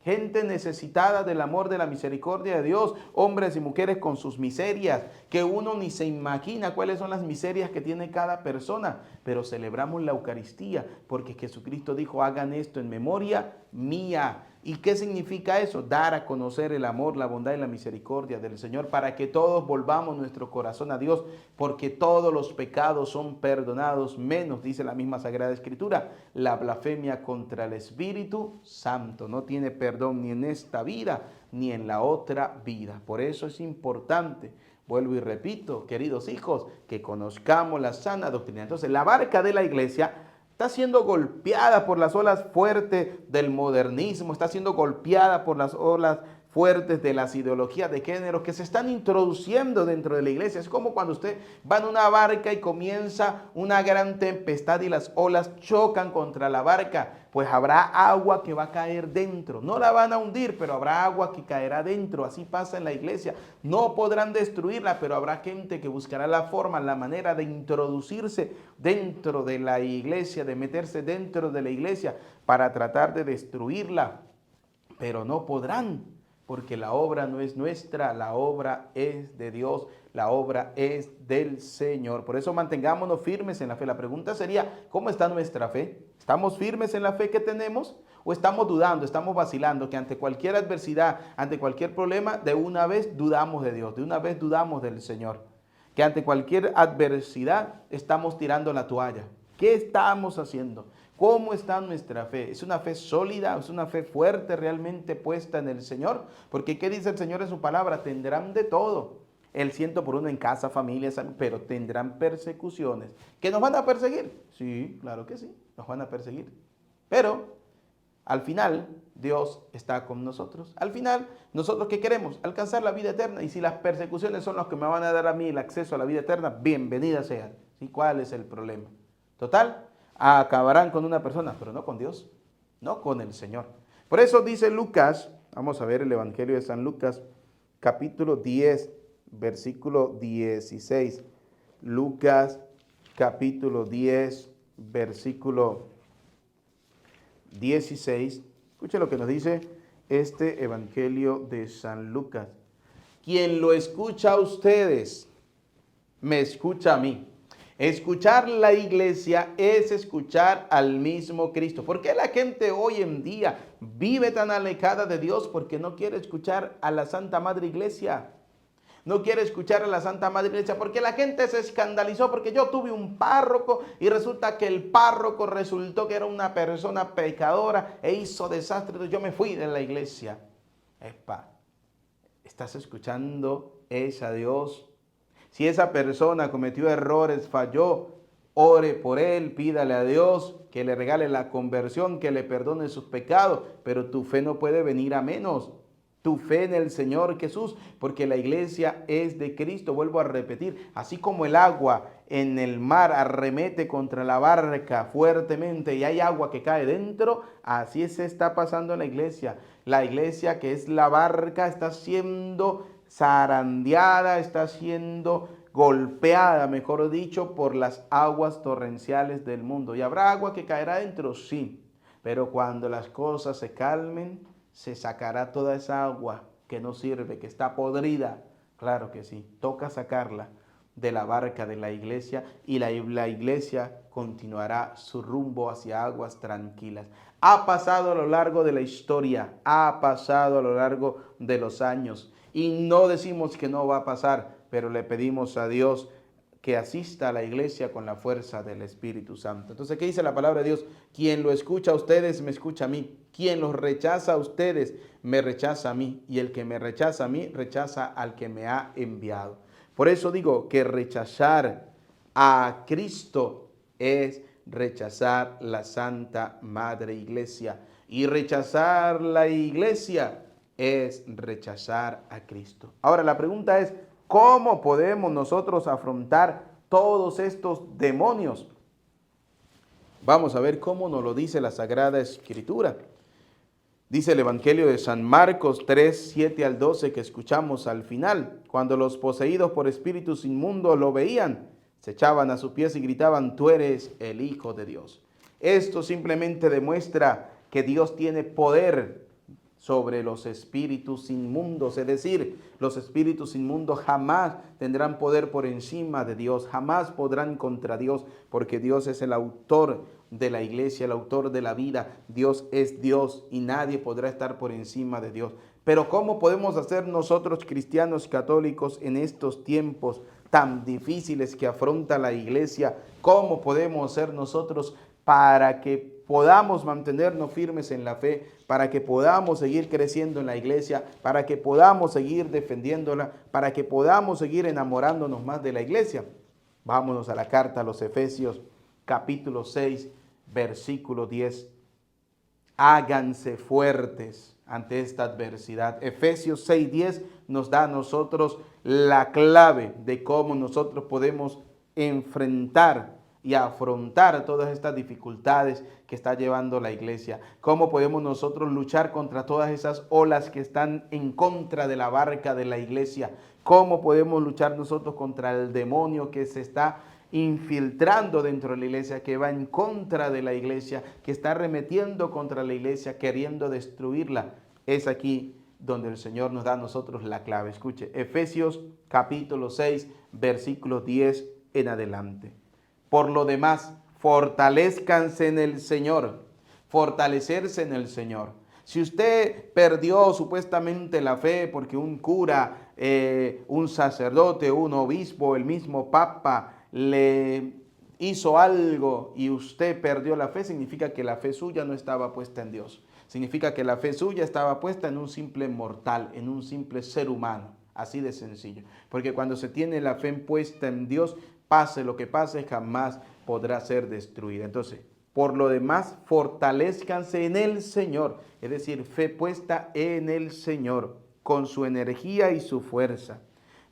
Gente necesitada del amor, de la misericordia de Dios, hombres y mujeres con sus miserias, que uno ni se imagina cuáles son las miserias que tiene cada persona, pero celebramos la Eucaristía, porque Jesucristo dijo, hagan esto en memoria mía. ¿Y qué significa eso? Dar a conocer el amor, la bondad y la misericordia del Señor para que todos volvamos nuestro corazón a Dios, porque todos los pecados son perdonados, menos, dice la misma Sagrada Escritura, la blasfemia contra el Espíritu Santo. No tiene perdón ni en esta vida ni en la otra vida. Por eso es importante, vuelvo y repito, queridos hijos, que conozcamos la sana doctrina. Entonces, la barca de la iglesia está siendo golpeada por las olas fuertes del modernismo, está siendo golpeada por las olas fuertes de las ideologías de género que se están introduciendo dentro de la iglesia. Es como cuando usted va en una barca y comienza una gran tempestad y las olas chocan contra la barca, pues habrá agua que va a caer dentro. No la van a hundir, pero habrá agua que caerá dentro. Así pasa en la iglesia. No podrán destruirla, pero habrá gente que buscará la forma, la manera de introducirse dentro de la iglesia, de meterse dentro de la iglesia para tratar de destruirla, pero no podrán. Porque la obra no es nuestra, la obra es de Dios, la obra es del Señor. Por eso mantengámonos firmes en la fe. La pregunta sería, ¿cómo está nuestra fe? ¿Estamos firmes en la fe que tenemos? ¿O estamos dudando, estamos vacilando, que ante cualquier adversidad, ante cualquier problema, de una vez dudamos de Dios, de una vez dudamos del Señor? Que ante cualquier adversidad estamos tirando la toalla. ¿Qué estamos haciendo? ¿Cómo está nuestra fe? ¿Es una fe sólida? ¿Es una fe fuerte realmente puesta en el Señor? Porque ¿qué dice el Señor en su palabra? Tendrán de todo. El 100 por 1 en casa, familia, pero tendrán persecuciones. ¿Que nos van a perseguir? Sí, claro que sí, nos van a perseguir. Pero al final Dios está con nosotros. Al final, ¿nosotros qué queremos? Alcanzar la vida eterna. Y si las persecuciones son las que me van a dar a mí el acceso a la vida eterna, bienvenidas sean. ¿Sí? ¿Cuál es el problema? Total, acabarán con una persona, pero no con Dios, no con el Señor. Por eso dice Lucas, vamos a ver el Evangelio de San Lucas, capítulo 10, versículo 16. Lucas, capítulo 10, versículo 16. Escuche lo que nos dice este Evangelio de San Lucas. Quien lo escucha a ustedes, me escucha a mí. Escuchar la iglesia es escuchar al mismo Cristo. ¿Por qué la gente hoy en día vive tan alejada de Dios? Porque no quiere escuchar a la Santa Madre Iglesia. No quiere escuchar a la Santa Madre Iglesia porque la gente se escandalizó porque yo tuve un párroco y resulta que el párroco resultó que era una persona pecadora e hizo desastre. Entonces yo me fui de la iglesia. Epa, ¿estás escuchando a Dios? Si esa persona cometió errores, falló, ore por él, pídale a Dios que le regale la conversión, que le perdone sus pecados, pero tu fe no puede venir a menos. tu fe en el Señor Jesús, porque la iglesia es de Cristo. Vuelvo a repetir, así como el agua en el mar arremete contra la barca fuertemente y hay agua que cae dentro, así se está pasando en la iglesia. La iglesia, que es la barca, está siendo zarandeada, está siendo golpeada, mejor dicho, por las aguas torrenciales del mundo. ¿Y habrá agua que caerá dentro? Sí, pero cuando las cosas se calmen, se sacará toda esa agua que no sirve, que está podrida. Claro que sí, toca sacarla de la barca de la iglesia y la iglesia continuará su rumbo hacia aguas tranquilas. Ha pasado a lo largo de la historia, ha pasado a lo largo de los años y no decimos que no va a pasar, pero le pedimos a Dios que asista a la iglesia con la fuerza del Espíritu Santo. Entonces, ¿qué dice la palabra de Dios? Quien lo escucha a ustedes, me escucha a mí. Quien los rechaza a ustedes, me rechaza a mí. Y el que me rechaza a mí, rechaza al que me ha enviado. Por eso digo que rechazar a Cristo es rechazar la Santa Madre Iglesia. Y rechazar la iglesia es rechazar a Cristo. Ahora, la pregunta es, ¿cómo podemos nosotros afrontar todos estos demonios? Vamos a ver cómo nos lo dice la Sagrada Escritura. Dice el Evangelio de San Marcos 3, 7 al 12 que escuchamos al final. Cuando los poseídos por espíritus inmundos lo veían, se echaban a sus pies y gritaban, tú eres el Hijo de Dios. Esto simplemente demuestra que Dios tiene poder sobre los espíritus inmundos, es decir, los espíritus inmundos jamás tendrán poder por encima de Dios, jamás podrán contra Dios, porque Dios es el autor de la iglesia, el autor de la vida. Dios es Dios y nadie podrá estar por encima de Dios. Pero ¿cómo podemos hacer nosotros cristianos católicos en estos tiempos tan difíciles que afronta la iglesia? ¿Cómo podemos hacer nosotros para que podamos mantenernos firmes en la fe, para que podamos seguir creciendo en la iglesia, para que podamos seguir defendiéndola, para que podamos seguir enamorándonos más de la iglesia? Vámonos a la carta a los Efesios, capítulo 6, versículo 10. Háganse fuertes ante esta adversidad. Efesios 6:10 nos da a nosotros la clave de cómo nosotros podemos enfrentar y afrontar todas estas dificultades que está llevando la iglesia. ¿Cómo podemos nosotros luchar contra todas esas olas que están en contra de la barca de la iglesia? ¿Cómo podemos luchar nosotros contra el demonio que se está infiltrando dentro de la iglesia, que va en contra de la iglesia, que está arremetiendo contra la iglesia, queriendo destruirla? Es aquí donde el Señor nos da a nosotros la clave. Escuche, Efesios capítulo 6, versículo 10 en adelante. Por lo demás, fortalezcanse en el Señor, fortalecerse en el Señor. Si usted perdió supuestamente la fe porque un cura, un sacerdote, un obispo, el mismo papa le hizo algo y usted perdió la fe, significa que la fe suya no estaba puesta en Dios. Significa que la fe suya estaba puesta en un simple mortal, en un simple ser humano. Así de sencillo. Porque cuando se tiene la fe puesta en Dios, pase lo que pase, jamás podrá ser destruida. Entonces, por lo demás, fortalezcanse en el Señor. Es decir, fe puesta en el Señor, con su energía y su fuerza.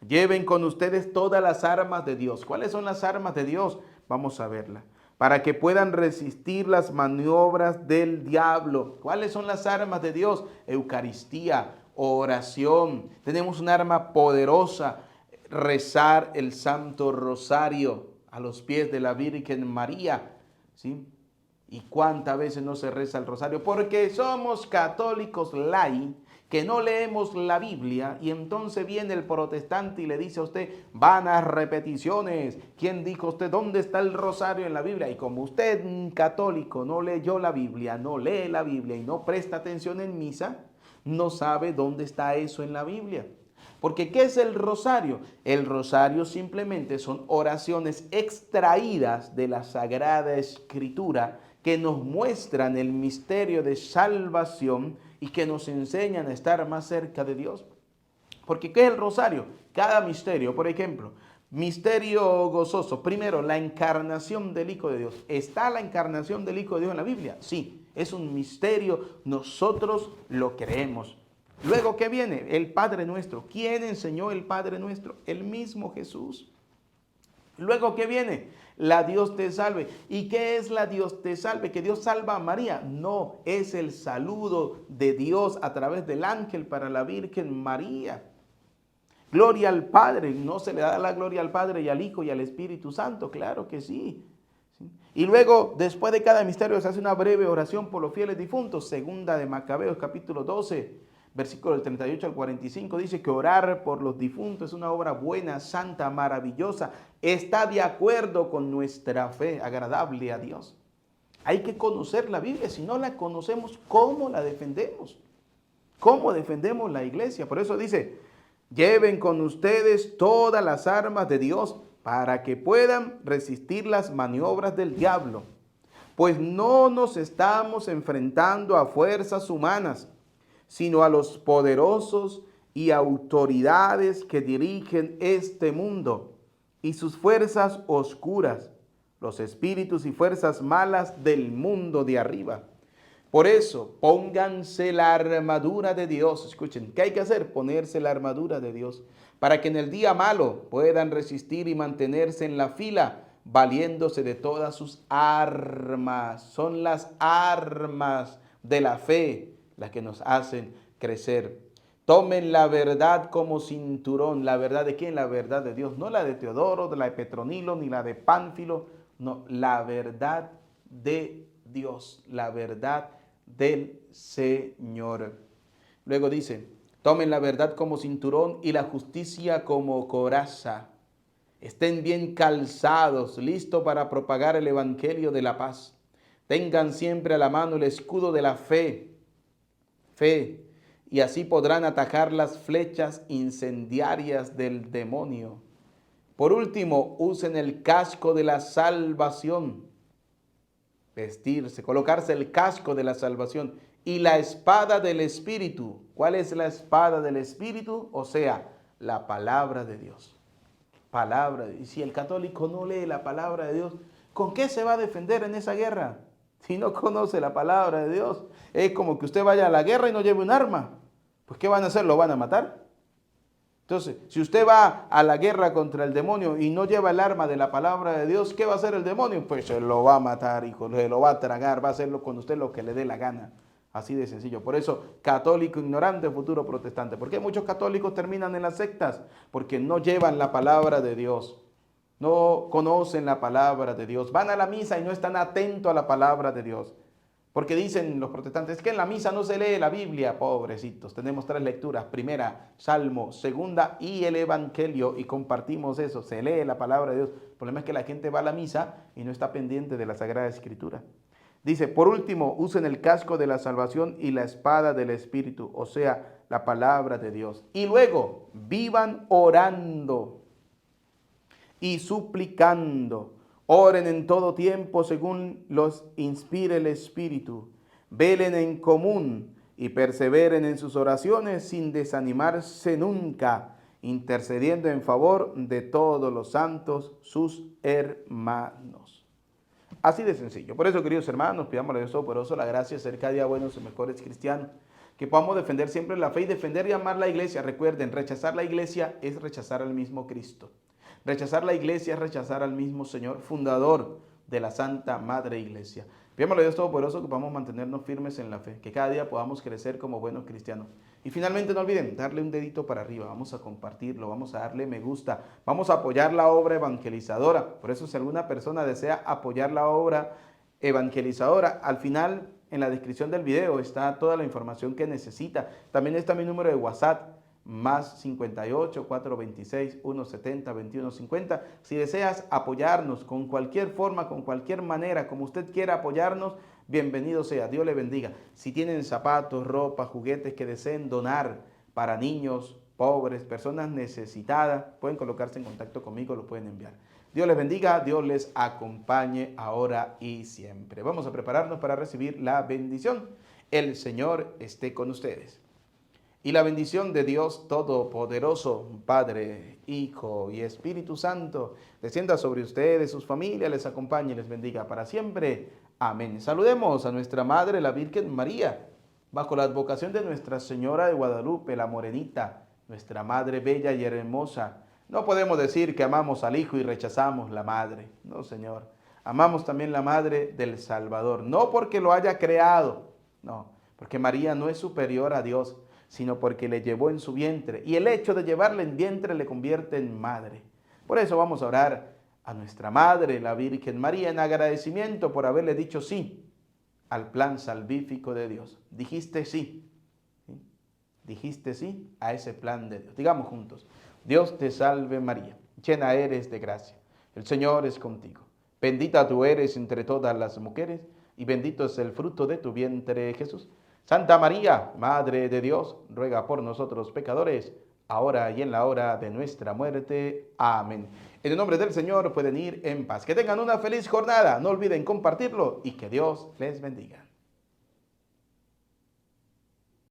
Lleven con ustedes todas las armas de Dios. ¿Cuáles son las armas de Dios? Vamos a verlas. Para que puedan resistir las maniobras del diablo. ¿Cuáles son las armas de Dios? Eucaristía, oración. Tenemos un arma poderosa, rezar el Santo Rosario a los pies de la Virgen María, ¿sí? ¿Y cuántas veces no se reza el rosario? Porque somos católicos lai, que no leemos la Biblia, y entonces viene el protestante y le dice a usted, vanas repeticiones. ¿Quién dijo a usted dónde está el rosario en la Biblia? Y como usted, católico, no leyó la Biblia, no lee la Biblia y no presta atención en misa, no sabe dónde está eso en la Biblia. Porque ¿qué es el rosario? El rosario simplemente son oraciones extraídas de la Sagrada Escritura que nos muestran el misterio de salvación y que nos enseñan a estar más cerca de Dios. Porque ¿qué es el rosario? Cada misterio, por ejemplo, misterio gozoso. Primero, la encarnación del Hijo de Dios. ¿Está la encarnación del Hijo de Dios en la Biblia? Sí, es un misterio, nosotros lo creemos. Luego, ¿qué viene? El Padre Nuestro. ¿Quién enseñó el Padre Nuestro? El mismo Jesús. Luego, ¿qué viene? La Dios te salve. ¿Y qué es la Dios te salve? ¿Que Dios salva a María? No, es el saludo de Dios a través del ángel para la Virgen María. Gloria al Padre. ¿No se le da la gloria al Padre y al Hijo y al Espíritu Santo? Claro que sí. Y luego, después de cada misterio, se hace una breve oración por los fieles difuntos. Segunda de Macabeos, capítulo 12. Versículo del 38 al 45 dice que orar por los difuntos es una obra buena, santa, maravillosa. Está de acuerdo con nuestra fe, agradable a Dios. Hay que conocer la Biblia. Si no la conocemos, ¿cómo la defendemos? ¿Cómo defendemos la iglesia? Por eso dice, lleven con ustedes todas las armas de Dios para que puedan resistir las maniobras del diablo. Pues no nos estamos enfrentando a fuerzas humanas, sino a los poderosos y autoridades que dirigen este mundo y sus fuerzas oscuras, los espíritus y fuerzas malas del mundo de arriba. Por eso, pónganse la armadura de Dios. Escuchen, ¿qué hay que hacer? Ponerse la armadura de Dios, para que en el día malo puedan resistir y mantenerse en la fila, valiéndose de todas sus armas. Son las armas de la fe las que nos hacen crecer. Tomen la verdad como cinturón. ¿La verdad de quién? La verdad de Dios. No la de Teodoro, de la de Petronilo, ni la de Pánfilo. No, la verdad de Dios. La verdad del Señor. Luego dice, tomen la verdad como cinturón y la justicia como coraza. Estén bien calzados, listos para propagar el evangelio de la paz. Tengan siempre a la mano el escudo de la fe, y así podrán atajar las flechas incendiarias del demonio. Por último, usen el casco de la salvación. Vestirse, colocarse el casco de la salvación y la espada del Espíritu. ¿Cuál es la espada del Espíritu? O sea, la palabra de Dios. Palabra. Y si el católico no lee la palabra de Dios, ¿con qué se va a defender en esa guerra? Si no conoce la palabra de Dios, es como que usted vaya a la guerra y no lleve un arma. Pues ¿qué van a hacer? ¿Lo van a matar? Entonces, si usted va a la guerra contra el demonio y no lleva el arma de la palabra de Dios, ¿qué va a hacer el demonio? Pues se lo va a matar, hijo, se lo va a tragar, va a hacerlo con usted lo que le dé la gana. Así de sencillo. Por eso, católico ignorante, futuro protestante. ¿Por qué muchos católicos terminan en las sectas? Porque no llevan la palabra de Dios. No conocen la palabra de Dios. Van a la misa y no están atentos a la palabra de Dios. Porque dicen los protestantes, es que en la misa no se lee la Biblia, pobrecitos. Tenemos 3 lecturas, primera, Salmo, segunda y el Evangelio, y compartimos eso, se lee la palabra de Dios. El problema es que la gente va a la misa y no está pendiente de la Sagrada Escritura. Dice, por último, usen el casco de la salvación y la espada del Espíritu, o sea, la palabra de Dios. Y luego, vivan orando y suplicando. Oren en todo tiempo según los inspire el Espíritu. Velen en común y perseveren en sus oraciones sin desanimarse nunca, intercediendo en favor de todos los santos, sus hermanos. Así de sencillo. Por eso, queridos hermanos, pidamos a Dios Todopoderoso la gracia de ser cada día buenos y mejores cristianos, que podamos defender siempre la fe y defender y amar la iglesia. Recuerden, rechazar la iglesia es rechazar al mismo Cristo. Rechazar la iglesia es rechazar al mismo Señor, fundador de la Santa Madre Iglesia. Pidámosle a Dios Todopoderoso que podamos mantenernos firmes en la fe, que cada día podamos crecer como buenos cristianos. Y finalmente no olviden darle un dedito para arriba, vamos a compartirlo, vamos a darle me gusta, vamos a apoyar la obra evangelizadora. Por eso si alguna persona desea apoyar la obra evangelizadora, al final en la descripción del video está toda la información que necesita. También está mi número de WhatsApp, más 58 426 170 2150. Si deseas apoyarnos con cualquier forma, con cualquier manera, como usted quiera apoyarnos, bienvenido sea, Dios le bendiga. Si tienen zapatos, ropa, juguetes que deseen donar para niños, pobres, personas necesitadas, pueden colocarse en contacto conmigo, lo pueden enviar. Dios les bendiga, Dios les acompañe ahora y siempre. Vamos a prepararnos para recibir la bendición. El Señor esté con ustedes. Y la bendición de Dios Todopoderoso, Padre, Hijo y Espíritu Santo, descienda sobre ustedes, sus familias, les acompañe y les bendiga para siempre. Amén. Saludemos a nuestra Madre, la Virgen María. bajo la advocación de Nuestra Señora de Guadalupe, la Morenita, nuestra Madre bella y hermosa. No podemos decir que amamos al Hijo y rechazamos la Madre. No, Señor. Amamos también la Madre del Salvador. No porque lo haya creado, no, porque María no es superior a Dios, sino porque le llevó en su vientre. Y el hecho de llevarle en vientre le convierte en madre. Por eso vamos a orar a nuestra Madre, la Virgen María, en agradecimiento por haberle dicho sí al plan salvífico de Dios. Dijiste sí. ¿Sí? Dijiste sí a ese plan de Dios. Digamos juntos: Dios te salve María, llena eres de gracia. El Señor es contigo. Bendita tú eres entre todas las mujeres, y bendito es el fruto de tu vientre, Jesús. Santa María, Madre de Dios, ruega por nosotros pecadores, ahora y en la hora de nuestra muerte. Amén. En el nombre del Señor pueden ir en paz. Que tengan una feliz jornada. No olviden compartirlo y que Dios les bendiga.